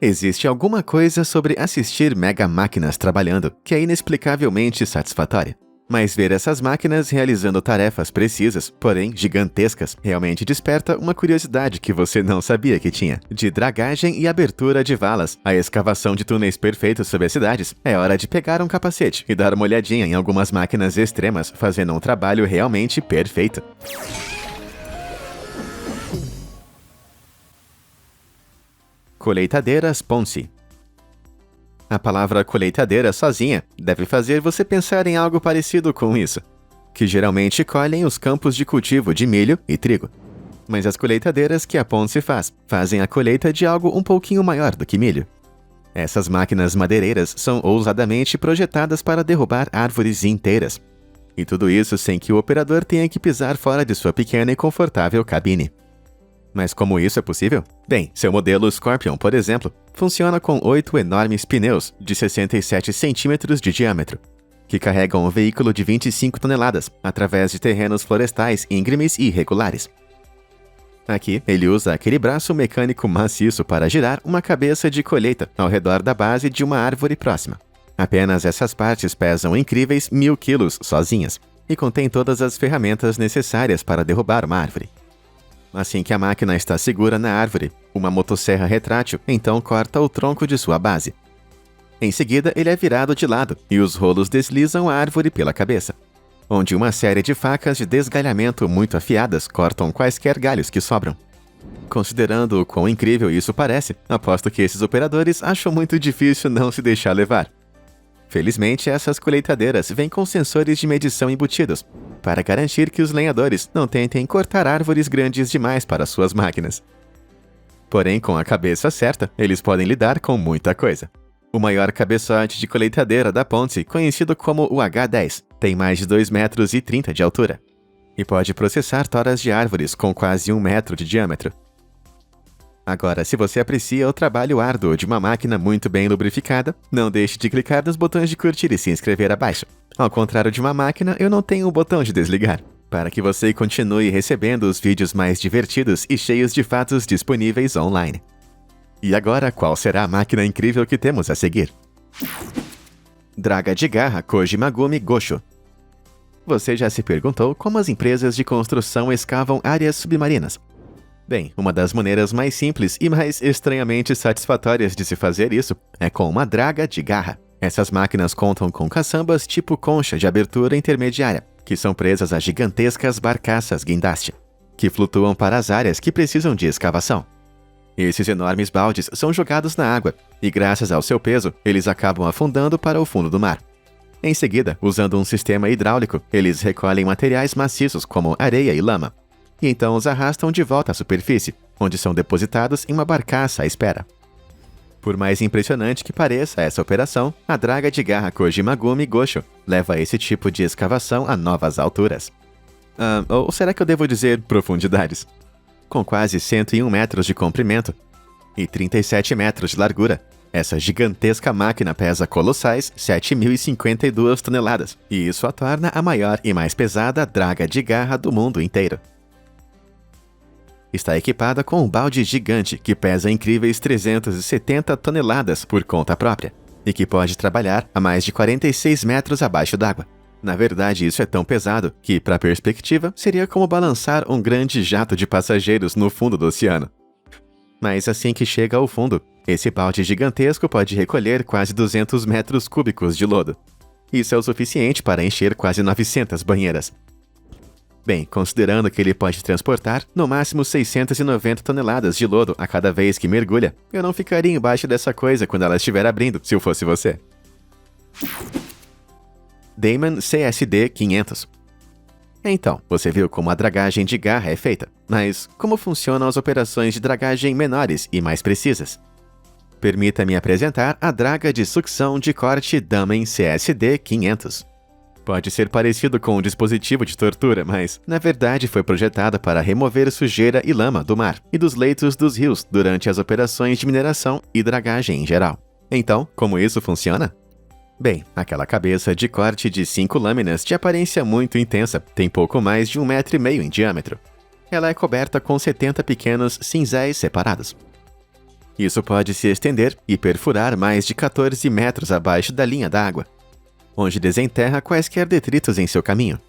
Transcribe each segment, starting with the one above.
Existe alguma coisa sobre assistir mega máquinas trabalhando que é inexplicavelmente satisfatória. Mas ver essas máquinas realizando tarefas precisas, porém gigantescas, realmente desperta uma curiosidade que você não sabia que tinha. De dragagem e abertura de valas, a escavação de túneis perfeitos sobre as cidades, é hora de pegar um capacete e dar uma olhadinha em algumas máquinas extremas fazendo um trabalho realmente perfeito. Colheitadeiras Ponzi. A palavra colheitadeira sozinha deve fazer você pensar em algo parecido com isso, que geralmente colhem os campos de cultivo de milho e trigo. Mas as colheitadeiras que a Ponzi fazem a colheita de algo um pouquinho maior do que milho. Essas máquinas madeireiras são ousadamente projetadas para derrubar árvores inteiras. E tudo isso sem que o operador tenha que pisar fora de sua pequena e confortável cabine. Mas como isso é possível? Bem, seu modelo Scorpion, por exemplo, funciona com 8 enormes pneus de 67 centímetros de diâmetro, que carregam um veículo de 25 toneladas através de terrenos florestais íngremes e irregulares. Aqui, ele usa aquele braço mecânico maciço para girar uma cabeça de colheita ao redor da base de uma árvore próxima. Apenas essas partes pesam incríveis 1000 quilos sozinhas e contêm todas as ferramentas necessárias para derrubar uma árvore. Assim que a máquina está segura na árvore, uma motosserra retrátil então corta o tronco de sua base. Em seguida, ele é virado de lado e os rolos deslizam a árvore pela cabeça, onde uma série de facas de desgalhamento muito afiadas cortam quaisquer galhos que sobram. Considerando o quão incrível isso parece, aposto que esses operadores acham muito difícil não se deixar levar. Felizmente, essas colheitadeiras vêm com sensores de medição embutidos, para garantir que os lenhadores não tentem cortar árvores grandes demais para suas máquinas. Porém, com a cabeça certa, eles podem lidar com muita coisa. O maior cabeçote de colheitadeira da Ponzi, conhecido como o H10, tem mais de 2,30 metros de altura e pode processar toras de árvores com quase 1 metro de diâmetro. Agora, se você aprecia o trabalho árduo de uma máquina muito bem lubrificada, não deixe de clicar nos botões de curtir e se inscrever abaixo. Ao contrário de uma máquina, eu não tenho o botão de desligar, para que você continue recebendo os vídeos mais divertidos e cheios de fatos disponíveis online. E agora, qual será a máquina incrível que temos a seguir? Draga de garra Koji Megumi Gosho. Você já se perguntou como as empresas de construção escavam áreas submarinas? Bem, uma das maneiras mais simples e mais estranhamente satisfatórias de se fazer isso é com uma draga de garra. Essas máquinas contam com caçambas tipo concha de abertura intermediária, que são presas a gigantescas barcaças guindaste, que flutuam para as áreas que precisam de escavação. Esses enormes baldes são jogados na água e, graças ao seu peso, eles acabam afundando para o fundo do mar. Em seguida, usando um sistema hidráulico, eles recolhem materiais maciços como areia e lama, e então os arrastam de volta à superfície, onde são depositados em uma barcaça à espera. Por mais impressionante que pareça essa operação, a draga de garra Koji Megumi Gosho leva esse tipo de escavação a novas alturas. Ou será que eu devo dizer profundidades? Com quase 101 metros de comprimento e 37 metros de largura, essa gigantesca máquina pesa colossais 7.052 toneladas, e isso a torna a maior e mais pesada draga de garra do mundo inteiro. Está equipada com um balde gigante que pesa incríveis 370 toneladas por conta própria e que pode trabalhar a mais de 46 metros abaixo d'água. Na verdade, isso é tão pesado que, para perspectiva, seria como balançar um grande jato de passageiros no fundo do oceano. Mas assim que chega ao fundo, esse balde gigantesco pode recolher quase 200 metros cúbicos de lodo. Isso é o suficiente para encher quase 900 banheiras. Bem, considerando que ele pode transportar no máximo 690 toneladas de lodo a cada vez que mergulha, eu não ficaria embaixo dessa coisa quando ela estiver abrindo, se eu fosse você. Damon CSD 500. Então, você viu como a dragagem de garra é feita, mas como funcionam as operações de dragagem menores e mais precisas? Permita-me apresentar a draga de sucção de corte Damon CSD 500. Pode ser parecido com um dispositivo de tortura, mas, na verdade, foi projetada para remover sujeira e lama do mar e dos leitos dos rios durante as operações de mineração e dragagem em geral. Então, como isso funciona? Bem, aquela cabeça de corte de 5 lâminas de aparência muito intensa tem pouco mais de 1,5 metro em diâmetro. Ela é coberta com 70 pequenos cinzéis separados. Isso pode se estender e perfurar mais de 14 metros abaixo da linha d'água, onde desenterra quaisquer detritos em seu caminho.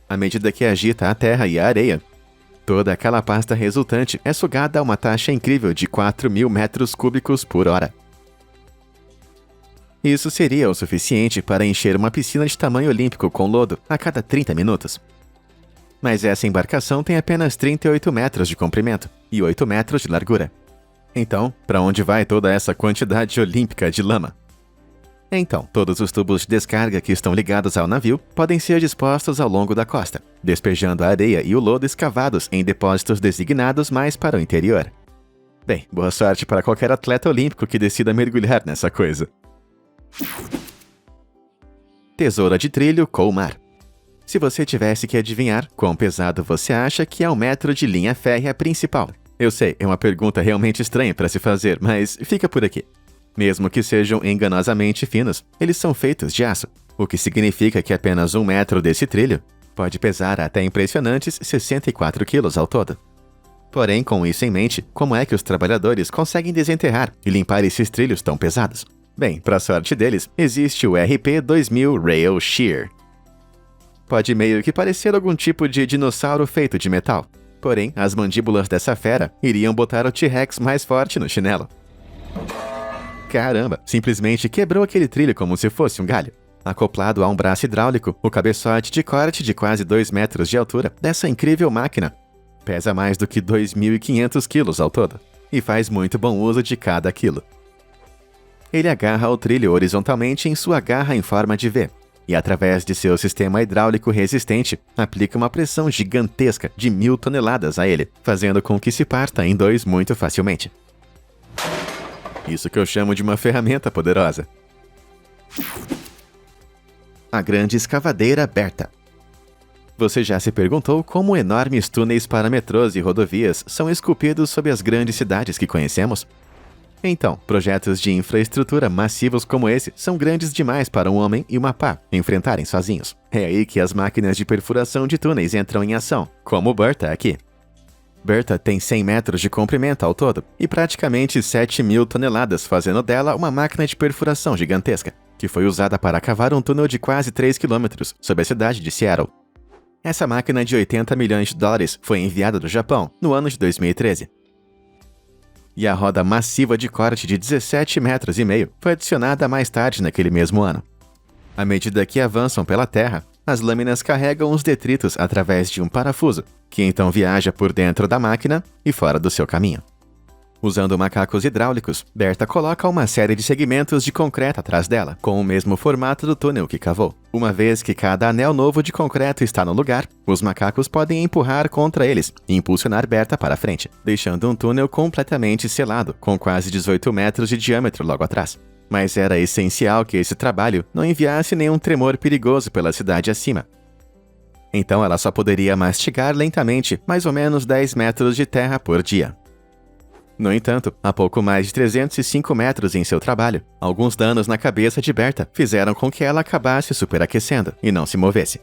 À medida que agita a terra e a areia, toda aquela pasta resultante é sugada a uma taxa incrível de 4.000 metros cúbicos por hora. Isso seria o suficiente para encher uma piscina de tamanho olímpico com lodo a cada 30 minutos. Mas essa embarcação tem apenas 38 metros de comprimento e 8 metros de largura. Então, para onde vai toda essa quantidade olímpica de lama? Então, todos os tubos de descarga que estão ligados ao navio podem ser dispostos ao longo da costa, despejando a areia e o lodo escavados em depósitos designados mais para o interior. Bem, boa sorte para qualquer atleta olímpico que decida mergulhar nessa coisa. Tesoura de trilho Colmar. Se você tivesse que adivinhar quão pesado você acha que é o metro de linha férrea principal? Eu sei, é uma pergunta realmente estranha para se fazer, mas fica por aqui. Mesmo que sejam enganosamente finos, eles são feitos de aço, o que significa que apenas 1 metro desse trilho pode pesar até impressionantes 64 quilos ao todo. Porém, com isso em mente, como é que os trabalhadores conseguem desenterrar e limpar esses trilhos tão pesados? Bem, para sorte deles, existe o RP2000 Rail Shear. Pode meio que parecer algum tipo de dinossauro feito de metal. Porém, as mandíbulas dessa fera iriam botar o T-Rex mais forte no chinelo. Caramba, simplesmente quebrou aquele trilho como se fosse um galho. Acoplado a um braço hidráulico, o cabeçote de corte de quase 2 metros de altura dessa incrível máquina pesa mais do que 2.500 quilos ao todo, e faz muito bom uso de cada quilo. Ele agarra o trilho horizontalmente em sua garra em forma de V, e através de seu sistema hidráulico resistente, aplica uma pressão gigantesca de 1.000 toneladas a ele, fazendo com que se parta em dois muito facilmente. Isso que eu chamo de uma ferramenta poderosa. A grande escavadeira Bertha. Você já se perguntou como enormes túneis para metrôs e rodovias são esculpidos sob as grandes cidades que conhecemos? Então, projetos de infraestrutura massivos como esse são grandes demais para um homem e uma pá enfrentarem sozinhos. É aí que as máquinas de perfuração de túneis entram em ação, como o Bertha aqui. Bertha tem 100 metros de comprimento ao todo e praticamente 7.000 toneladas, fazendo dela uma máquina de perfuração gigantesca, que foi usada para cavar um túnel de quase 3 quilômetros sob a cidade de Seattle. Essa máquina de 80 milhões de dólares foi enviada do Japão no ano de 2013. E a roda massiva de corte de 17,5 metros foi adicionada mais tarde naquele mesmo ano. À medida que avançam pela terra, as lâminas carregam os detritos através de um parafuso, que então viaja por dentro da máquina e fora do seu caminho. Usando macacos hidráulicos, Bertha coloca uma série de segmentos de concreto atrás dela, com o mesmo formato do túnel que cavou. Uma vez que cada anel novo de concreto está no lugar, os macacos podem empurrar contra eles e impulsionar Bertha para frente, deixando um túnel completamente selado, com quase 18 metros de diâmetro logo atrás. Mas era essencial que esse trabalho não enviasse nenhum tremor perigoso pela cidade acima. Então ela só poderia mastigar lentamente mais ou menos 10 metros de terra por dia. No entanto, há pouco mais de 305 metros em seu trabalho, alguns danos na cabeça de Bertha fizeram com que ela acabasse superaquecendo e não se movesse.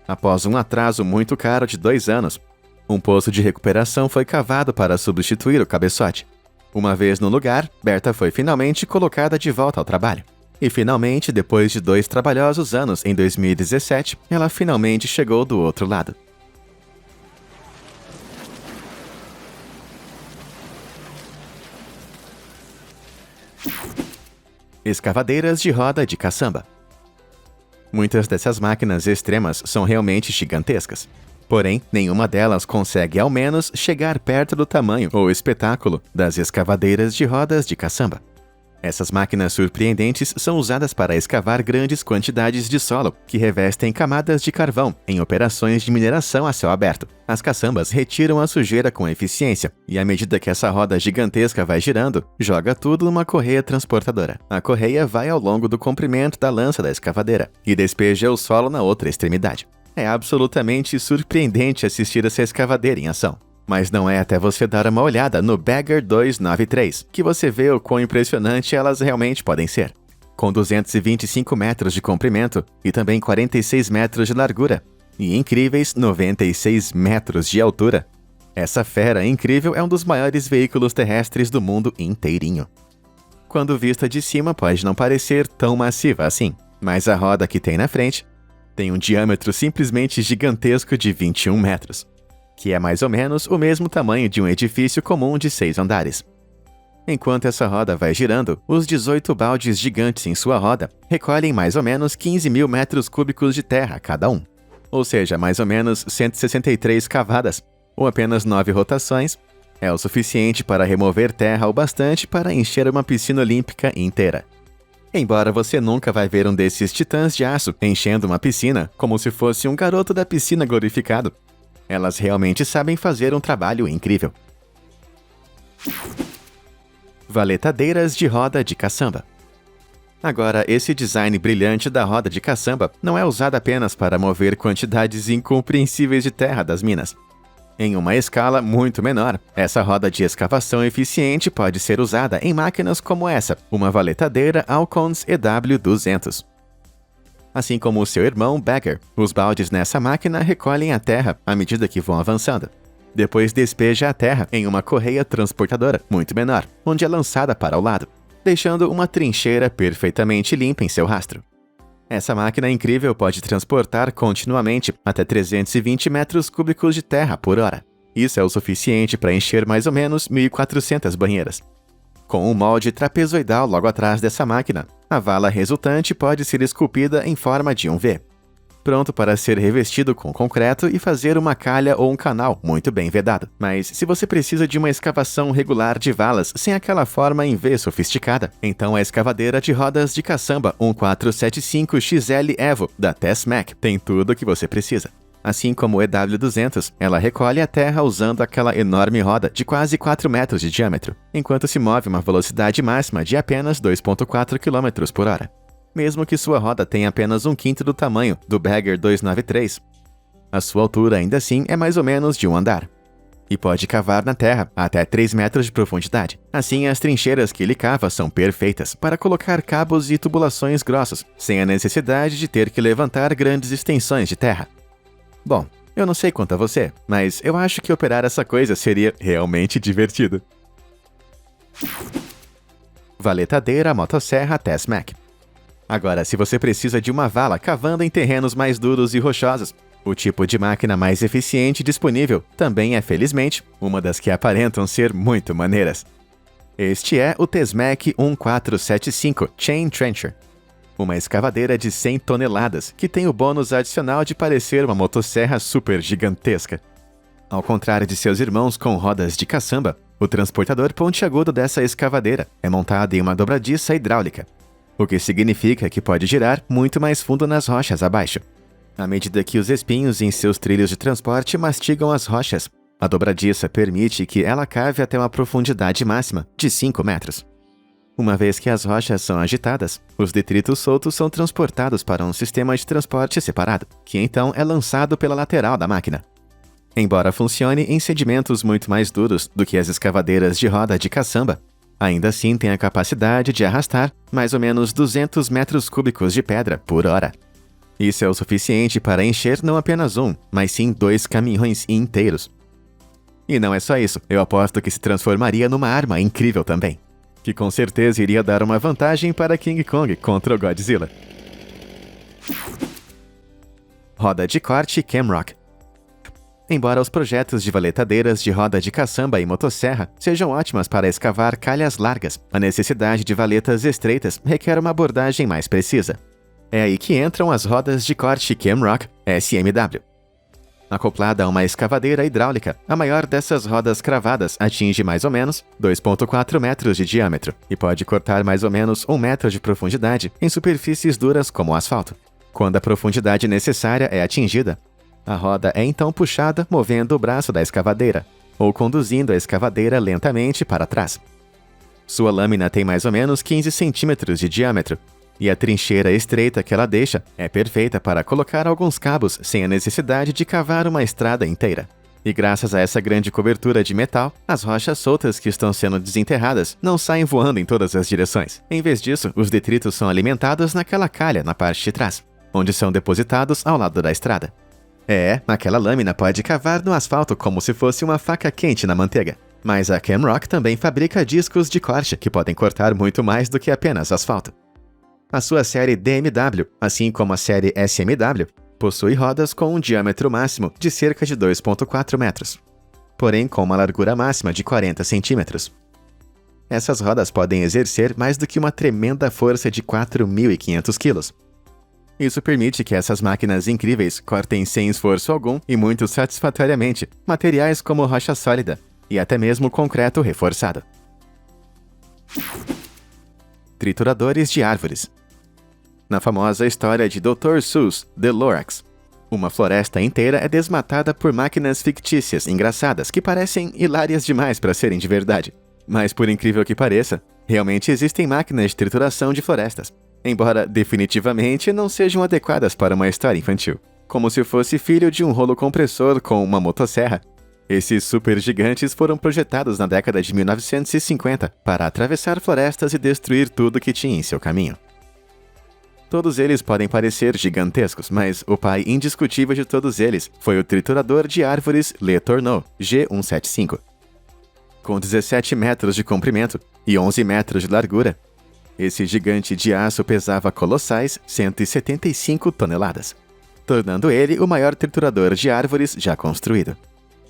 Após um atraso muito caro de 2 anos, um poço de recuperação foi cavado para substituir o cabeçote. Uma vez no lugar, Bertha foi finalmente colocada de volta ao trabalho. E finalmente, depois de 2 trabalhosos anos em 2017, ela finalmente chegou do outro lado. Escavadeiras de roda de caçamba. Muitas dessas máquinas extremas são realmente gigantescas. Porém, nenhuma delas consegue ao menos chegar perto do tamanho ou espetáculo das escavadeiras de rodas de caçamba. Essas máquinas surpreendentes são usadas para escavar grandes quantidades de solo que revestem camadas de carvão em operações de mineração a céu aberto. As caçambas retiram a sujeira com eficiência e, à medida que essa roda gigantesca vai girando, joga tudo numa correia transportadora. A correia vai ao longo do comprimento da lança da escavadeira e despeja o solo na outra extremidade. É absolutamente surpreendente assistir essa escavadeira em ação. Mas não é até você dar uma olhada no Bagger 293 que você vê o quão impressionante elas realmente podem ser. Com 225 metros de comprimento e também 46 metros de largura e incríveis 96 metros de altura, essa fera incrível é um dos maiores veículos terrestres do mundo inteirinho. quando vista de cima pode não parecer tão massiva assim, mas a roda que tem na frente tem um diâmetro simplesmente gigantesco de 21 metros, que é mais ou menos o mesmo tamanho de um edifício comum de 6 andares. Enquanto essa roda vai girando, os 18 baldes gigantes em sua roda recolhem mais ou menos 15 mil metros cúbicos de terra cada um, ou seja, mais ou menos 163 cavadas, ou apenas 9 rotações, é o suficiente para remover terra o bastante para encher uma piscina olímpica inteira. Embora você nunca vai ver um desses titãs de aço enchendo uma piscina como se fosse um garoto da piscina glorificado, elas realmente sabem fazer um trabalho incrível. Valetadeiras de roda de caçamba. Agora, esse design brilhante da roda de caçamba não é usado apenas para mover quantidades incompreensíveis de terra das minas. Em uma escala muito menor, essa roda de escavação eficiente pode ser usada em máquinas como essa, uma valetadeira Alcons EW200. Assim como o seu irmão Bagger, os baldes nessa máquina recolhem a terra à medida que vão avançando. Depois despeja a terra em uma correia transportadora muito menor, onde é lançada para o lado, deixando uma trincheira perfeitamente limpa em seu rastro. Essa máquina incrível pode transportar continuamente até 320 metros cúbicos de terra por hora. Isso é o suficiente para encher mais ou menos 1.400 banheiras. Com um molde trapezoidal logo atrás dessa máquina, a vala resultante pode ser esculpida em forma de um V, pronto para ser revestido com concreto e fazer uma calha ou um canal muito bem vedado. Mas se você precisa de uma escavação regular de valas sem aquela forma em V sofisticada, então a escavadeira de rodas de caçamba 1475XL Evo da Tessmac tem tudo o que você precisa. Assim como o EW200, ela recolhe a terra usando aquela enorme roda de quase 4 metros de diâmetro, enquanto se move uma velocidade máxima de apenas 2,4 km por hora. Mesmo que sua roda tenha apenas 1/5 do tamanho do Bagger 293. A sua altura ainda assim é mais ou menos de um andar. E pode cavar na terra até 3 metros de profundidade. Assim, as trincheiras que ele cava são perfeitas para colocar cabos e tubulações grossos, sem a necessidade de ter que levantar grandes extensões de terra. Bom, eu não sei quanto a você, mas eu acho que operar essa coisa seria realmente divertido. Valetadeira motosserra Tessmac. Agora, se você precisa de uma vala cavando em terrenos mais duros e rochosos, o tipo de máquina mais eficiente disponível também é, felizmente, uma das que aparentam ser muito maneiras. Este é o Tessmac 1475 Chain Trencher, uma escavadeira de 100 toneladas que tem o bônus adicional de parecer uma motosserra super gigantesca. Ao contrário de seus irmãos com rodas de caçamba, o transportador pontiagudo dessa escavadeira é montado em uma dobradiça hidráulica, o que significa que pode girar muito mais fundo nas rochas abaixo. À medida que os espinhos em seus trilhos de transporte mastigam as rochas, a dobradiça permite que ela cave até uma profundidade máxima de 5 metros. Uma vez que as rochas são agitadas, os detritos soltos são transportados para um sistema de transporte separado, que então é lançado pela lateral da máquina. Embora funcione em sedimentos muito mais duros do que as escavadeiras de roda de caçamba, ainda assim tem a capacidade de arrastar mais ou menos 200 metros cúbicos de pedra por hora. Isso é o suficiente para encher não apenas um, mas sim 2 caminhões inteiros. E não é só isso, eu aposto que se transformaria numa arma incrível também, que com certeza iria dar uma vantagem para King Kong contra o Godzilla. Roda de corte Camrock. Embora os projetos de valetadeiras de roda de caçamba e motosserra sejam ótimas para escavar calhas largas, a necessidade de valetas estreitas requer uma abordagem mais precisa. É aí que entram as rodas de corte Camrock SMW. Acoplada a uma escavadeira hidráulica, a maior dessas rodas cravadas atinge mais ou menos 2,4 metros de diâmetro e pode cortar mais ou menos 1 metro de profundidade em superfícies duras como o asfalto. Quando a profundidade necessária é atingida, a roda é então puxada movendo o braço da escavadeira, ou conduzindo a escavadeira lentamente para trás. Sua lâmina tem mais ou menos 15 centímetros de diâmetro, e a trincheira estreita que ela deixa é perfeita para colocar alguns cabos sem a necessidade de cavar uma estrada inteira. E graças a essa grande cobertura de metal, as rochas soltas que estão sendo desenterradas não saem voando em todas as direções. Em vez disso, os detritos são alimentados naquela calha na parte de trás, onde são depositados ao lado da estrada. Aquela lâmina pode cavar no asfalto como se fosse uma faca quente na manteiga. Mas a Camrock também fabrica discos de corte que podem cortar muito mais do que apenas asfalto. A sua série DMW, assim como a série SMW, possui rodas com um diâmetro máximo de cerca de 2,4 metros, porém com uma largura máxima de 40 centímetros. Essas rodas podem exercer mais do que uma tremenda força de 4.500 quilos. Isso permite que essas máquinas incríveis cortem sem esforço algum e muito satisfatoriamente materiais como rocha sólida e até mesmo concreto reforçado. Trituradores de árvores. Na famosa história de Dr. Seuss, The Lorax, uma floresta inteira é desmatada por máquinas fictícias engraçadas que parecem hilárias demais para serem de verdade. Mas por incrível que pareça, realmente existem máquinas de trituração de florestas, embora definitivamente não sejam adequadas para uma história infantil. Como se fosse filho de um rolo compressor com uma motosserra, esses supergigantes foram projetados na década de 1950 para atravessar florestas e destruir tudo que tinha em seu caminho. Todos eles podem parecer gigantescos, mas o pai indiscutível de todos eles foi o triturador de árvores Le Tourneau G175. Com 17 metros de comprimento e 11 metros de largura, esse gigante de aço pesava colossais 175 toneladas, tornando ele o maior triturador de árvores já construído.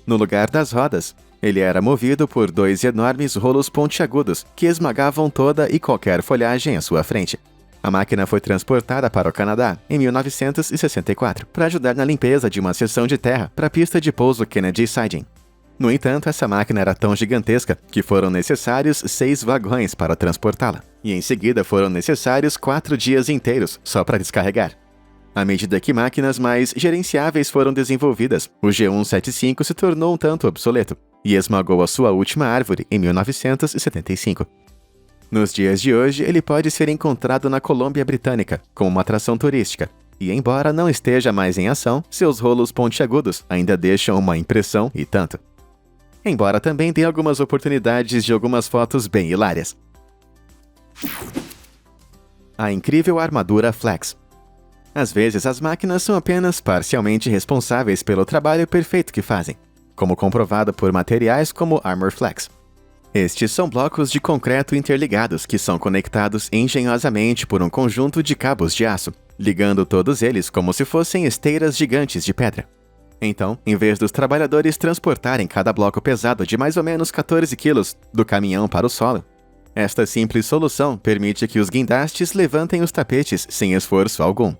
No lugar das rodas, ele era movido por 2 enormes rolos pontiagudos que esmagavam toda e qualquer folhagem à sua frente. A máquina foi transportada para o Canadá em 1964 para ajudar na limpeza de uma seção de terra para a pista de pouso Kennedy Siding. No entanto, essa máquina era tão gigantesca que foram necessários 6 vagões para transportá-la, e em seguida foram necessários 4 dias inteiros só para descarregar. À medida que máquinas mais gerenciáveis foram desenvolvidas, o G175 se tornou um tanto obsoleto e esmagou a sua última árvore em 1975. Nos dias de hoje, ele pode ser encontrado na Colômbia Britânica como uma atração turística, e embora não esteja mais em ação, seus rolos pontiagudos ainda deixam uma impressão e tanto. Embora também dê algumas oportunidades de algumas fotos bem hilárias. A incrível armadura Flex. Às vezes, as máquinas são apenas parcialmente responsáveis pelo trabalho perfeito que fazem, como comprovado por materiais como Armor Flex. Estes são blocos de concreto interligados que são conectados engenhosamente por um conjunto de cabos de aço, ligando todos eles como se fossem esteiras gigantes de pedra. Então, em vez dos trabalhadores transportarem cada bloco pesado de mais ou menos 14 quilos do caminhão para o solo, esta simples solução permite que os guindastes levantem os tapetes sem esforço algum.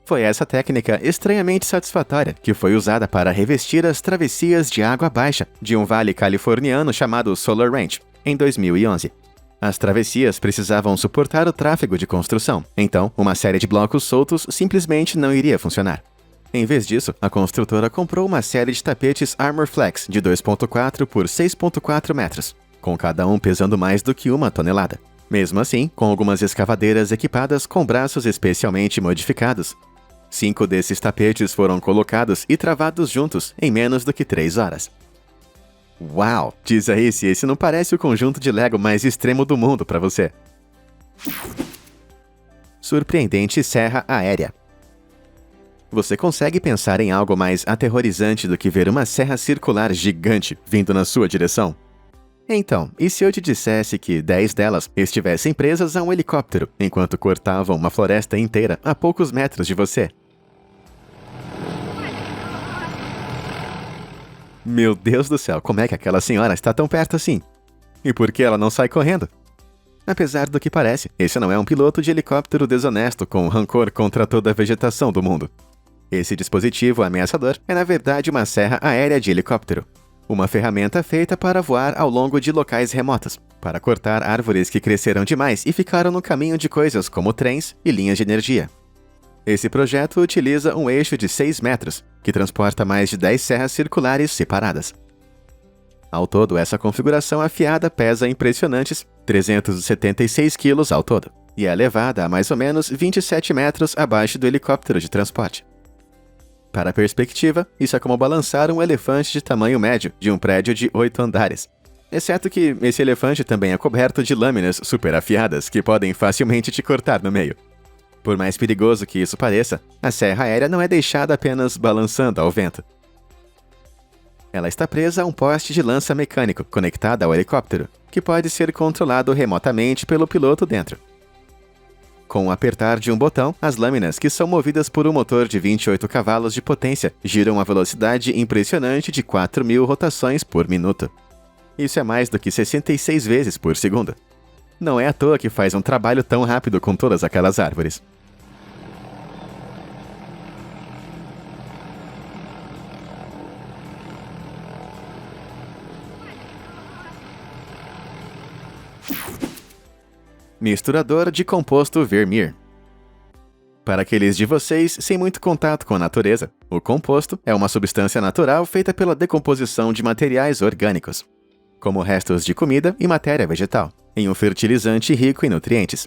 Foi essa técnica estranhamente satisfatória que foi usada para revestir as travessias de água baixa de um vale californiano chamado Solar Ranch, em 2011. As travessias precisavam suportar o tráfego de construção, então uma série de blocos soltos simplesmente não iria funcionar. Em vez disso, a construtora comprou uma série de tapetes Armor Flex de 2,4 por 6,4 metros, com cada um pesando mais do que 1 tonelada. Mesmo assim, com algumas escavadeiras equipadas com braços especialmente modificados, 5 desses tapetes foram colocados e travados juntos em menos do que 3 horas. Uau! Diz aí se esse não parece o conjunto de Lego mais extremo do mundo para você. Surpreendente serra aérea. Você consegue pensar em algo mais aterrorizante do que ver uma serra circular gigante vindo na sua direção? Então, e se eu te dissesse que 10 delas estivessem presas a um helicóptero enquanto cortavam uma floresta inteira a poucos metros de você? Meu Deus do céu, como é que aquela senhora está tão perto assim? E por que ela não sai correndo? Apesar do que parece, esse não é um piloto de helicóptero desonesto com rancor contra toda a vegetação do mundo. Esse dispositivo ameaçador é na verdade uma serra aérea de helicóptero. Uma ferramenta feita para voar ao longo de locais remotos, para cortar árvores que cresceram demais e ficaram no caminho de coisas como trens e linhas de energia. Esse projeto utiliza um eixo de 6 metros, que transporta mais de 10 serras circulares separadas. Ao todo, essa configuração afiada pesa impressionantes 376 quilos ao todo, e é elevada a mais ou menos 27 metros abaixo do helicóptero de transporte. Para a perspectiva, isso é como balançar um elefante de tamanho médio de um prédio de 8 andares. Exceto que esse elefante também é coberto de lâminas super afiadas que podem facilmente te cortar no meio. Por mais perigoso que isso pareça, a serra aérea não é deixada apenas balançando ao vento. Ela está presa a um poste de lança mecânico conectado ao helicóptero, que pode ser controlado remotamente pelo piloto dentro. Com o apertar de um botão, as lâminas, que são movidas por um motor de 28 cavalos de potência, giram a velocidade impressionante de 4.000 rotações por minuto. Isso é mais do que 66 vezes por segundo. Não é à toa que faz um trabalho tão rápido com todas aquelas árvores. Misturador de composto Vermeer. Para aqueles de vocês sem muito contato com a natureza, o composto é uma substância natural feita pela decomposição de materiais orgânicos, como restos de comida e matéria vegetal, em um fertilizante rico em nutrientes.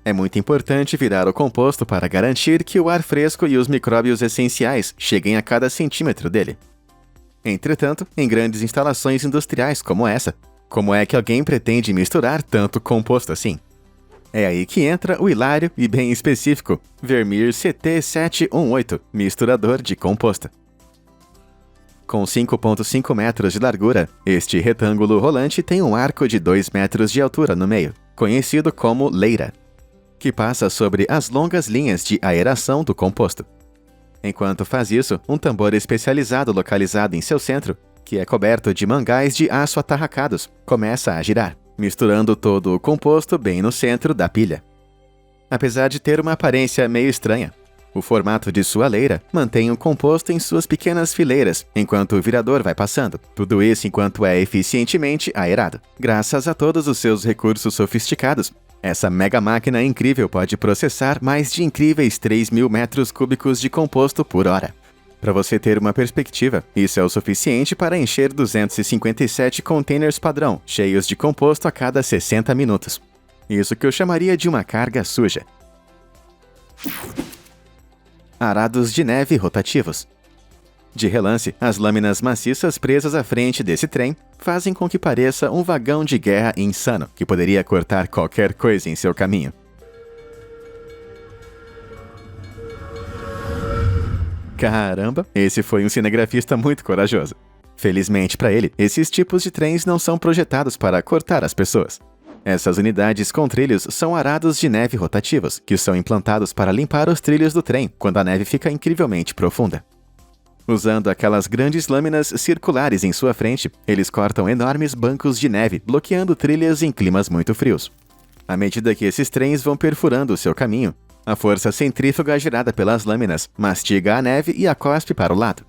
É muito importante virar o composto para garantir que o ar fresco e os micróbios essenciais cheguem a cada centímetro dele. Entretanto, em grandes instalações industriais como essa, como é que alguém pretende misturar tanto composto assim? É aí que entra o hilário e bem específico Vermeer CT718, misturador de composto. Com 5,5 metros de largura, este retângulo rolante tem um arco de 2 metros de altura no meio, conhecido como leira, que passa sobre as longas linhas de aeração do composto. Enquanto faz isso, um tambor especializado localizado em seu centro, que é coberto de mangais de aço atarracados, começa a girar, misturando todo o composto bem no centro da pilha. Apesar de ter uma aparência meio estranha, o formato de sua leira mantém o composto em suas pequenas fileiras enquanto o virador vai passando, tudo isso enquanto é eficientemente aerado. Graças a todos os seus recursos sofisticados, essa mega máquina incrível pode processar mais de incríveis 3.000 metros cúbicos de composto por hora. Para você ter uma perspectiva, isso é o suficiente para encher 257 containers padrão, cheios de composto a cada 60 minutos. Isso que eu chamaria de uma carga suja. Arados de neve rotativos. De relance, as lâminas maciças presas à frente desse trem fazem com que pareça um vagão de guerra insano que poderia cortar qualquer coisa em seu caminho. Caramba, esse foi um cinegrafista muito corajoso. Felizmente para ele, esses tipos de trens não são projetados para cortar as pessoas. Essas unidades com trilhos são arados de neve rotativos, que são implantados para limpar os trilhos do trem quando a neve fica incrivelmente profunda. Usando aquelas grandes lâminas circulares em sua frente, eles cortam enormes bancos de neve, bloqueando trilhas em climas muito frios. À medida que esses trens vão perfurando o seu caminho, a força centrífuga gerada pelas lâminas mastiga a neve e a cospe para o lado.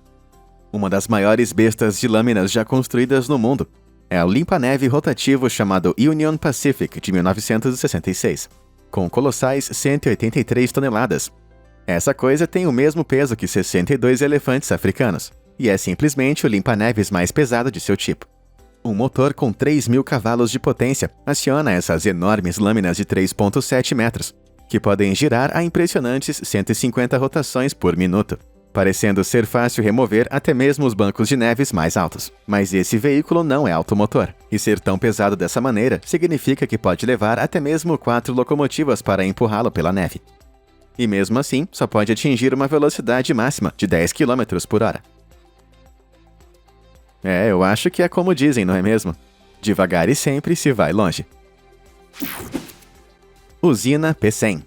Uma das maiores bestas de lâminas já construídas no mundo é o limpa-neve rotativo chamado Union Pacific de 1966, com colossais 183 toneladas. Essa coisa tem o mesmo peso que 62 elefantes africanos, e é simplesmente o limpa-neves mais pesado de seu tipo. Um motor com 3.000 cavalos de potência aciona essas enormes lâminas de 3,7 metros, que podem girar a impressionantes 150 rotações por minuto, parecendo ser fácil remover até mesmo os bancos de neves mais altos. Mas esse veículo não é automotor, e ser tão pesado dessa maneira significa que pode levar até mesmo 4 locomotivas para empurrá-lo pela neve. E mesmo assim, só pode atingir uma velocidade máxima de 10 km por hora. Eu acho que é como dizem, não é mesmo? Devagar e sempre se vai longe. Usina P100.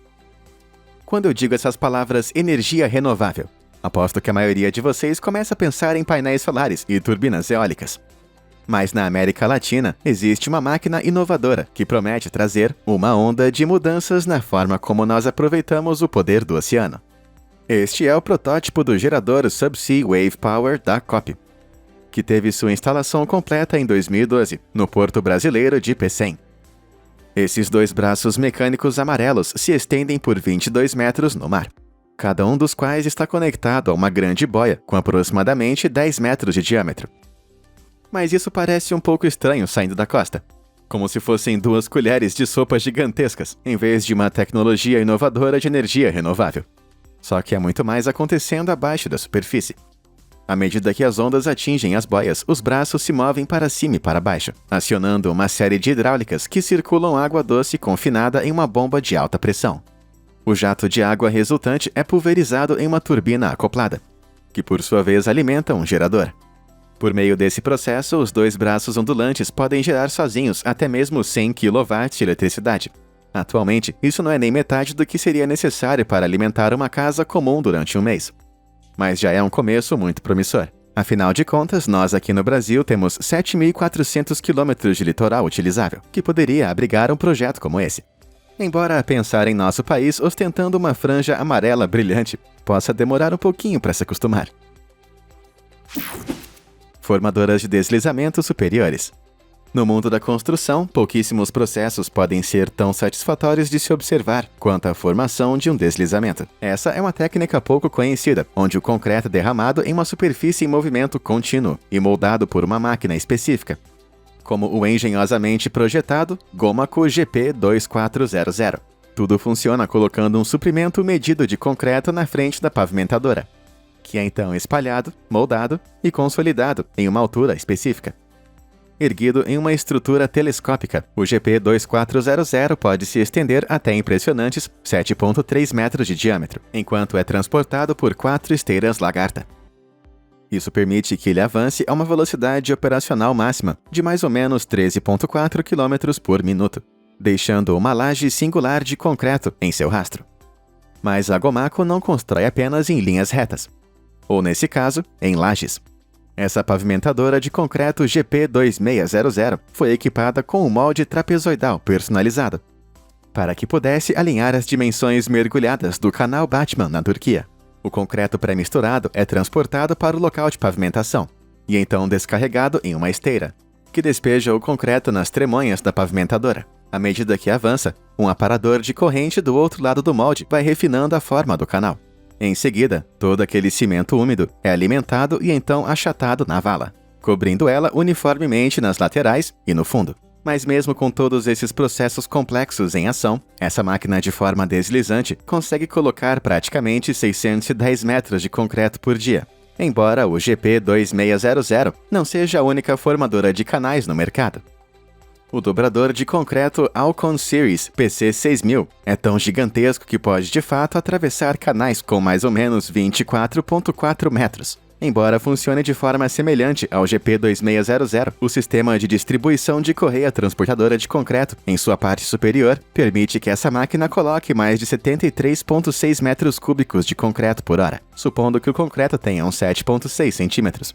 Quando eu digo essas palavras energia renovável, aposto que a maioria de vocês começa a pensar em painéis solares e turbinas eólicas. Mas na América Latina existe uma máquina inovadora que promete trazer uma onda de mudanças na forma como nós aproveitamos o poder do oceano. Este é o protótipo do gerador Subsea Wave Power da COP, que teve sua instalação completa em 2012, no porto brasileiro de Pecém. Esses 2 braços mecânicos amarelos se estendem por 22 metros no mar, cada um dos quais está conectado a uma grande boia com aproximadamente 10 metros de diâmetro. Mas isso parece um pouco estranho saindo da costa, como se fossem 2 colheres de sopa gigantescas, em vez de uma tecnologia inovadora de energia renovável. Só que há muito mais acontecendo abaixo da superfície. À medida que as ondas atingem as boias, os braços se movem para cima e para baixo, acionando uma série de hidráulicas que circulam água doce confinada em uma bomba de alta pressão. O jato de água resultante é pulverizado em uma turbina acoplada, que por sua vez alimenta um gerador. Por meio desse processo, os dois braços ondulantes podem gerar sozinhos até mesmo 100 kW de eletricidade. Atualmente, isso não é nem metade do que seria necessário para alimentar uma casa comum durante um mês. Mas já é um começo muito promissor. Afinal de contas, nós aqui no Brasil temos 7.400 quilômetros de litoral utilizável, que poderia abrigar um projeto como esse. Embora pensar em nosso país ostentando uma franja amarela brilhante possa demorar um pouquinho para se acostumar. Formadoras de deslizamento superiores. No mundo da construção, pouquíssimos processos podem ser tão satisfatórios de se observar quanto a formação de um deslizamento. Essa é uma técnica pouco conhecida, onde o concreto é derramado em uma superfície em movimento contínuo e moldado por uma máquina específica, como o engenhosamente projetado Gomaco GP2400. Tudo funciona colocando um suprimento medido de concreto na frente da pavimentadora, que é então espalhado, moldado e consolidado em uma altura específica. Erguido em uma estrutura telescópica, o GP2400 pode se estender até impressionantes 7,3 metros de diâmetro, enquanto é transportado por 4 esteiras lagarta. Isso permite que ele avance a uma velocidade operacional máxima de mais ou menos 13,4 km por minuto, deixando uma laje singular de concreto em seu rastro. Mas a Gomaco não constrói apenas em linhas retas, ou nesse caso, em lajes. Essa pavimentadora de concreto GP2600 foi equipada com um molde trapezoidal personalizado, para que pudesse alinhar as dimensões mergulhadas do canal Batman na Turquia. O concreto pré-misturado é transportado para o local de pavimentação, e então descarregado em uma esteira, que despeja o concreto nas tremonhas da pavimentadora. À medida que avança, um aparador de corrente do outro lado do molde vai refinando a forma do canal. Em seguida, todo aquele cimento úmido é alimentado e então achatado na vala, cobrindo ela uniformemente nas laterais e no fundo. Mas mesmo com todos esses processos complexos em ação, essa máquina de forma deslizante consegue colocar praticamente 610 metros de concreto por dia, embora o GP2600 não seja a única formadora de canais no mercado. O dobrador de concreto Alcon Series PC6000 é tão gigantesco que pode de fato atravessar canais com mais ou menos 24,4 metros. Embora funcione de forma semelhante ao GP2600, o sistema de distribuição de correia transportadora de concreto em sua parte superior permite que essa máquina coloque mais de 73,6 metros cúbicos de concreto por hora, supondo que o concreto tenha uns 7,6 centímetros.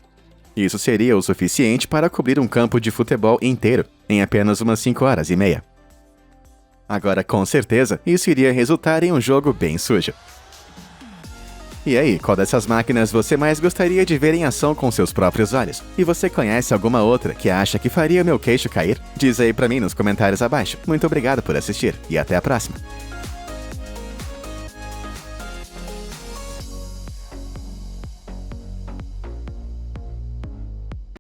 Isso seria o suficiente para cobrir um campo de futebol inteiro em apenas umas 5 horas e meia. Agora, com certeza, isso iria resultar em um jogo bem sujo. E aí, qual dessas máquinas você mais gostaria de ver em ação com seus próprios olhos? E você conhece alguma outra que acha que faria meu queixo cair? Diz aí pra mim nos comentários abaixo. Muito obrigado por assistir e até a próxima!